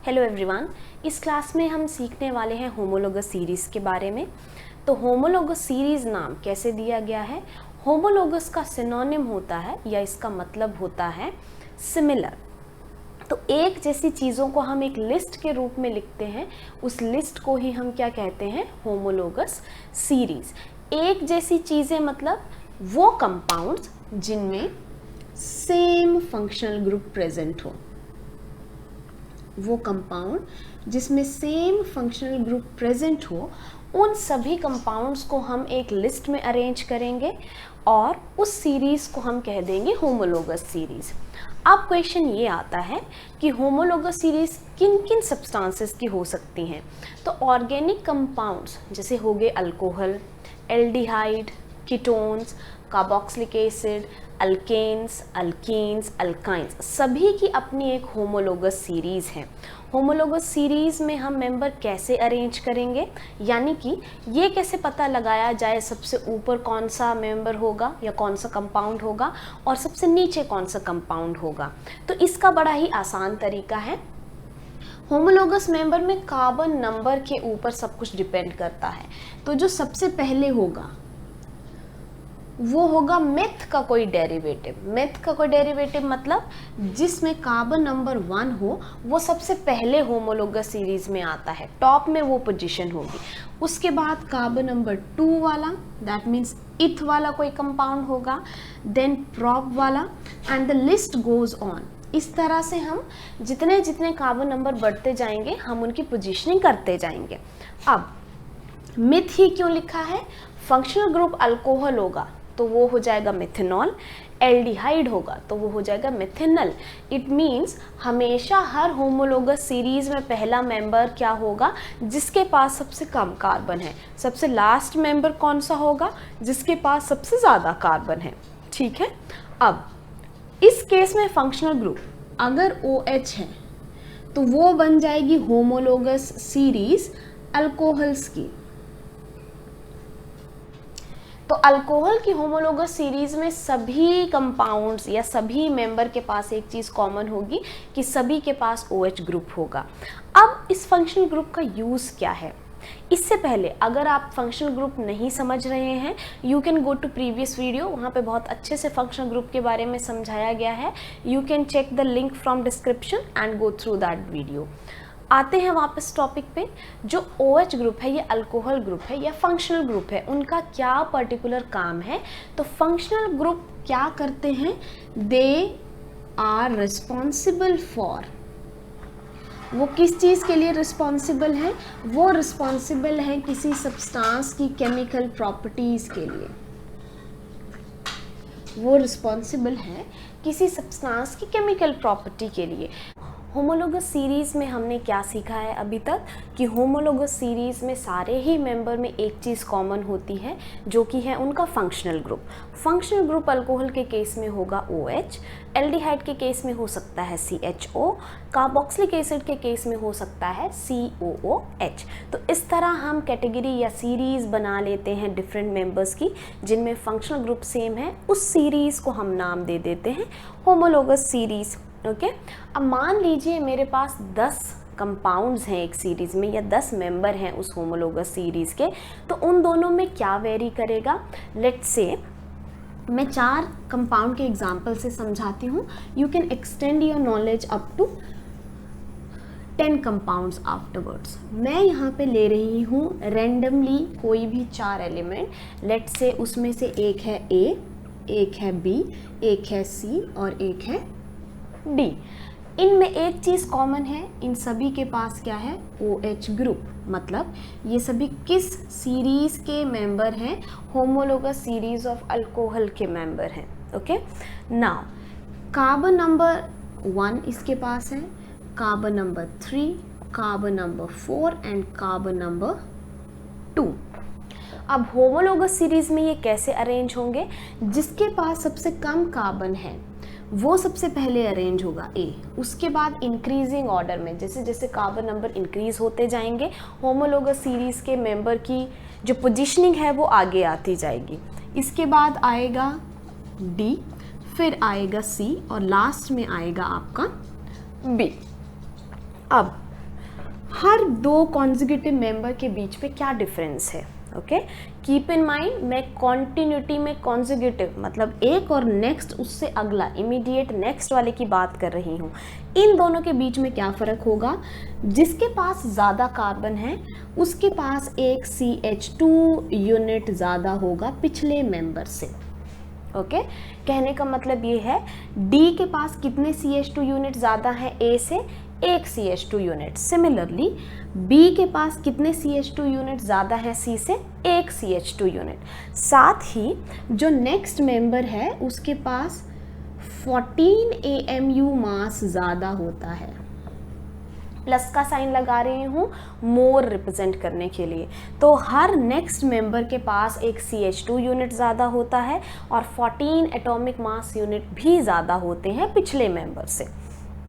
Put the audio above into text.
Hello everyone, इस class में हम सीखने वाले हैं होमोलोगस सीरीज़ के बारे में। तो होमोलोगस सीरीज़ नाम कैसे दिया गया है? होमोलोगस का सिनोनिम होता है या इसका मतलब होता है सिमिलर। तो एक जैसी चीज़ों को हम एक लिस्ट के रूप में लिखते हैं, उस लिस्ट को ही हम क्या कहते हैं? Homologous series. एक जैसी चीज़ें मतलब वो कंपाउंड्स जिनमें सेम फंक्शनल ग्रुप प्रेजेंट हो, वो कंपाउंड जिसमें सेम फंक्शनल ग्रुप प्रेजेंट हो, उन सभी कंपाउंड्स को हम एक लिस्ट में अरेंज करेंगे और उस सीरीज़ को हम कह देंगे होमोलोगस सीरीज़। अब क्वेश्चन ये आता है कि होमोलोगस सीरीज़ किन किन सब्सटेंसेस की हो सकती हैं? तो ऑर्गेनिक कंपाउंड्स जैसे हो गए alcohol, aldehyde, ketones, carboxylic acid, alkanes, alkenes, alkynes, सभी की अपनी एक होमोलोगस सीरीज़ है। होमोलोगस सीरीज़ में हम मेंबर कैसे अरेंज करेंगे, यानी कि ये कैसे पता लगाया जाए सबसे ऊपर कौन सा मेंबर होगा या कौन सा कंपाउंड होगा और सबसे नीचे कौन सा कंपाउंड होगा? तो इसका बड़ा ही आसान तरीका है। होमोलोगस मेंबर में कार्बन नंबर के ऊपर सब कुछ डिपेंड करता है। तो जो सबसे पहले होगा वो होगा मेथ का कोई डेरिवेटिव। मेथ का कोई डेरिवेटिव मतलब जिसमें कार्बन नंबर 1 हो, वो सबसे पहले होमोलोगस सीरीज में आता है, टॉप में वो पोजीशन होगी। उसके बाद कार्बन नंबर 2 वाला, दैट मीन्स इथ वाला कोई कंपाउंड होगा, देन प्रॉप वाला, and the list goes on. इस तरह से हम जितने जितने कार्बन नंबर बढ़ते जाएंगे हम उनकी पोजीशनिंग करते जाएंगे। अब मिथ ही क्यों लिखा है? फंक्शनल ग्रुप अल्कोहल होगा तो वो हो जाएगा मिथेनॉल, एल्डिहाइड होगा तो वो हो जाएगा मिथेनल। इट मीन्स हमेशा हर होमोलोगस सीरीज में पहला मेंबर क्या होगा? जिसके पास सबसे कम कार्बन है। सबसे लास्ट मेंबर कौन सा होगा? जिसके पास सबसे ज़्यादा कार्बन है। ठीक है। अब इस केस में फंक्शनल ग्रुप अगर OH है तो वो बन जाएगी होमोलोगस सीरीज अल्कोहल्स की। तो अल्कोहल की होमोलोगस सीरीज में सभी कंपाउंड्स या सभी मेंबर के पास एक चीज़ कॉमन होगी कि सभी के पास OH ग्रुप होगा। अब इस फंक्शनल ग्रुप का यूज़ क्या है? इससे पहले अगर आप फंक्शनल ग्रुप नहीं समझ रहे हैं, you can go to previous video, वहाँ पे बहुत अच्छे से फंक्शनल ग्रुप के बारे में समझाया गया है। You can check the link from description and go through that video. आते हैं वापस टॉपिक पे। जो OH ग्रुप है, ये अल्कोहल ग्रुप है या फंक्शनल ग्रुप है, उनका क्या पर्टिकुलर काम है? तो फंक्शनल ग्रुप क्या करते हैं? दे आर रिस्पॉन्सिबल फॉर, वो किस चीज़ के लिए रिस्पॉन्सिबल है? वो रिस्पॉन्सिबल है किसी सब्सटेंस की केमिकल प्रॉपर्टीज़ के लिए। वो रिस्पॉन्सिबल है किसी सब्सटेंस की केमिकल प्रॉपर्टी के लिए। होमोलोगस सीरीज़ में हमने क्या सीखा है अभी तक? कि होमोलोगस सीरीज़ में सारे ही मेंबर में एक चीज़ कॉमन होती है, जो कि है उनका functional group. Functional group alcohol के केस में होगा OH, एल्डिहाइड के केस में हो सकता है CHO, कार्बोक्सिलिक एसिड के केस में हो सकता है COOH। तो इस तरह हम कैटेगरी या सीरीज़ बना लेते हैं डिफरेंट मेंबर्स की, जिनमें फंक्शनल ग्रुप सेम है। उस सीरीज़ को हम नाम दे देते हैं होमोलोगस सीरीज़। ओके। अब मान लीजिए मेरे पास 10 कंपाउंड्स हैं एक सीरीज़ में या 10 मेंबर हैं उस होमोलोगस सीरीज़ के, तो उन दोनों में क्या वेरी करेगा? लेट्स से मैं 4 कंपाउंड के एग्जांपल से समझाती हूँ। You can extend your knowledge up to 10 compounds afterwards. मैं यहाँ पे ले रही हूँ रैंडमली कोई भी 4 एलिमेंट। लेट्स से उसमें से एक है A, एक है B, एक है C और एक है D। इनमें एक चीज़ कॉमन है, इन सभी के पास क्या है? OH group. मतलब ये सभी किस सीरीज़ के मेंबर हैं? होमोलोगस सीरीज ऑफ अल्कोहल के मेंबर हैं। ओके। नाउ कार्बन नंबर 1 इसके पास है, carbon number 3, carbon number 4 and carbon number 2। अब होमोलोगस सीरीज में ये कैसे अरेंज होंगे? जिसके पास सबसे कम कार्बन है वो सबसे पहले अरेंज होगा A। उसके बाद इंक्रीजिंग ऑर्डर में जैसे जैसे कार्बन नंबर इंक्रीज होते जाएंगे, होमोलोगस सीरीज के मेंबर की जो पोजीशनिंग है वो आगे आती जाएगी। इसके बाद आएगा D, फिर आएगा C और लास्ट में आएगा आपका B। अब हर दो कॉन्जिक्यूटिव मेंबर के बीच में क्या डिफरेंस है। ओके, कीप इन माइंड, मैं कॉन्टिन्यूटी में कॉन्जिक्यूटिव मतलब एक और नेक्स्ट उससे अगला इमीडिएट नेक्स्ट वाले की बात कर रही हूँ। इन दोनों के बीच में क्या फ़र्क होगा, जिसके पास ज़्यादा कार्बन है उसके पास एक CH2 यूनिट ज़्यादा होगा पिछले मेंबर से। ओके, कहने का मतलब ये है D के पास कितने CH2 यूनिट ज़्यादा है A से, एक CH2 यूनिट। सिमिलरली B के पास कितने CH2 यूनिट ज़्यादा है C से, एक CH2 यूनिट। साथ ही जो नेक्स्ट मेंबर है उसके पास 14 AMU मास ज़्यादा होता है। प्लस का साइन लगा रही हूँ मोर रिप्रेजेंट करने के लिए। तो हर नेक्स्ट मेंबर के पास एक CH2 यूनिट ज़्यादा होता है और 14 एटॉमिक मास यूनिट भी ज़्यादा होते हैं पिछले मेंबर से।